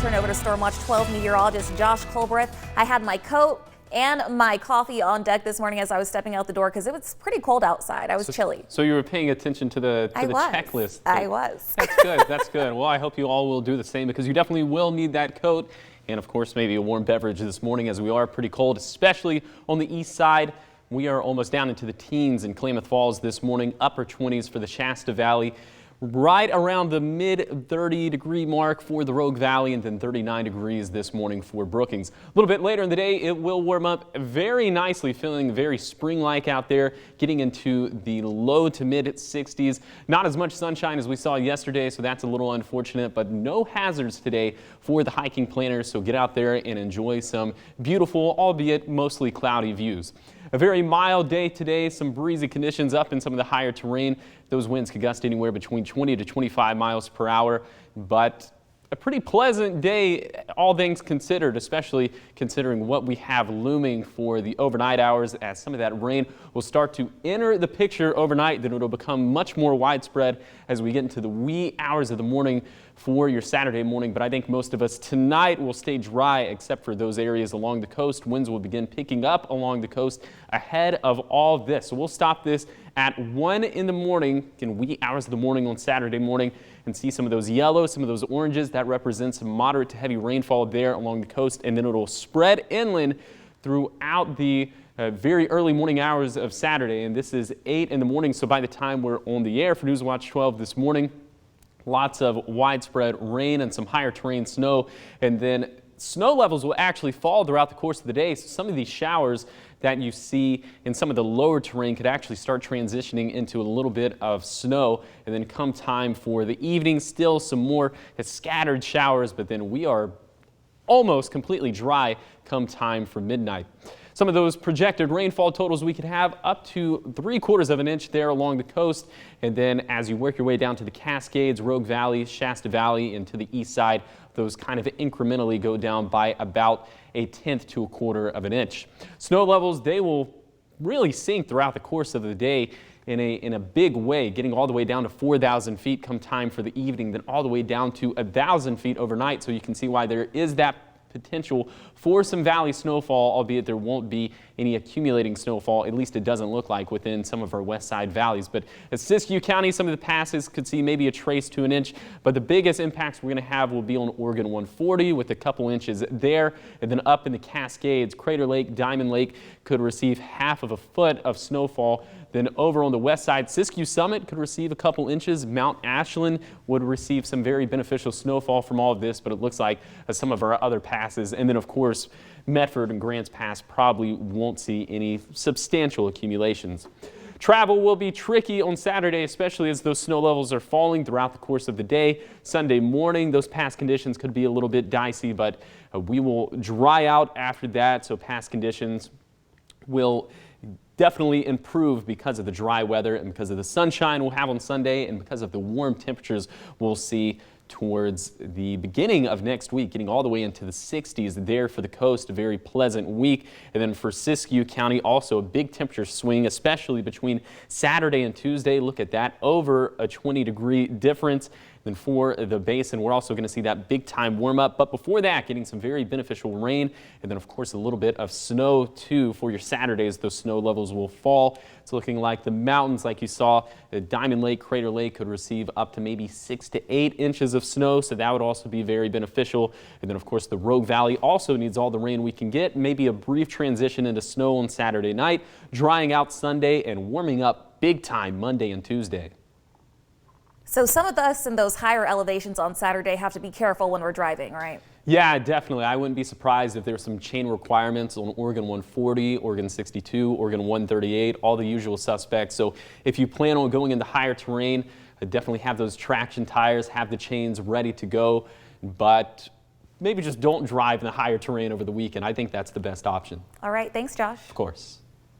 let's turn over to Storm Watch 12 meteorologist Josh Colbreth. I had my coat and my coffee on deck this morning as I was stepping out the door because it was pretty cold outside. I was chilly. So you were paying attention to the checklist. I was. That's good. That's good. Well, I hope you all will do the same because you definitely will need that coat. And of course, maybe a warm beverage this morning as we are pretty cold, especially on the east side. We are almost down into the teens in Klamath Falls this morning, upper 20s for the Shasta Valley. Right around the mid 30-degree mark for the Rogue Valley, and then 39 degrees this morning for Brookings. A little bit later in the day, it will warm up very nicely, feeling very spring-like out there, getting into the low to mid 60s. Not as much sunshine as we saw yesterday, so that's a little unfortunate, but no hazards today for the hiking planners, so get out there and enjoy some beautiful, albeit mostly cloudy views. A very mild day today, some breezy conditions up in some of the higher terrain. Those winds could gust anywhere between 20 to 25 miles per hour, but a pretty pleasant day, all things considered, especially considering what we have looming for the overnight hours as some of that rain will start to enter the picture overnight. Then it'll become much more widespread as we get into the wee hours of the morning for your Saturday morning. But I think most of us tonight will stay dry except for those areas along the coast. Winds will begin picking up along the coast ahead of all this. So we'll stop this at 1 in the morning, in wee hours of the morning on Saturday morning, and see some of those yellows, some of those oranges. That represents some moderate to heavy rainfall there along the coast, and then it'll spread inland throughout the very early morning hours of Saturday. And this is 8 in the morning, so by the time we're on the air for Newswatch 12 this morning, lots of widespread rain and some higher terrain snow, and then snow levels will actually fall throughout the course of the day. So some of these showers that you see in some of the lower terrain could actually start transitioning into a little bit of snow, and then come time for the evening, still some more scattered showers, but then we are almost completely dry come time for midnight. Some of those projected rainfall totals, we could have up to 3/4 of an inch there along the coast. And then as you work your way down to the Cascades, Rogue Valley, Shasta Valley, and to the east side, those kind of incrementally go down by about 1/10 to 1/4 of an inch. Snow levels, they will really sink throughout the course of the day in a big way, getting all the way down to 4,000 feet come time for the evening, then all the way down to 1,000 feet overnight. So you can see why there is that potential for some valley snowfall, albeit there won't be any accumulating snowfall. At least it doesn't look like within some of our west side valleys. But at Siskiyou County, some of the passes could see maybe a trace to an inch, but the biggest impacts we're going to have will be on Oregon 140 with a couple inches there, and then up in the Cascades, Crater Lake, Diamond Lake could receive 1/2 foot of snowfall. Then over on the west side, Siskiyou Summit could receive a couple inches. Mount Ashland would receive some very beneficial snowfall from all of this, but it looks like some of our other passes, and then of course Medford and Grants Pass probably won't see any substantial accumulations. Travel will be tricky on Saturday, especially as those snow levels are falling throughout the course of the day. Sunday morning, those pass conditions could be a little bit dicey, but we will dry out after that, so pass conditions will definitely improve because of the dry weather and because of the sunshine we'll have on Sunday and because of the warm temperatures we'll see towards the beginning of next week, getting all the way into the 60s there for the coast. A very pleasant week. And then for Siskiyou County, also a big temperature swing, especially between Saturday and Tuesday. Look at that, over a 20-degree difference. Then for the basin, we're also going to see that big time warm up. But before that, getting some very beneficial rain, and then of course a little bit of snow too for your Saturdays. Those snow levels will fall. It's looking like the mountains, like you saw, Diamond Lake, Crater Lake could receive up to maybe 6 to 8 inches of snow. So that would also be very beneficial. And then of course the Rogue Valley also needs all the rain we can get. Maybe a brief transition into snow on Saturday night, drying out Sunday and warming up big time Monday and Tuesday. So some of us in those higher elevations on Saturday have to be careful when we're driving, right? Yeah, definitely. I wouldn't be surprised if there's some chain requirements on Oregon 140, Oregon 62, Oregon 138, all the usual suspects. So if you plan on going into higher terrain, definitely have those traction tires, have the chains ready to go, but maybe just don't drive in the higher terrain over the weekend. I think that's the best option. All right. Thanks, Josh. Of course.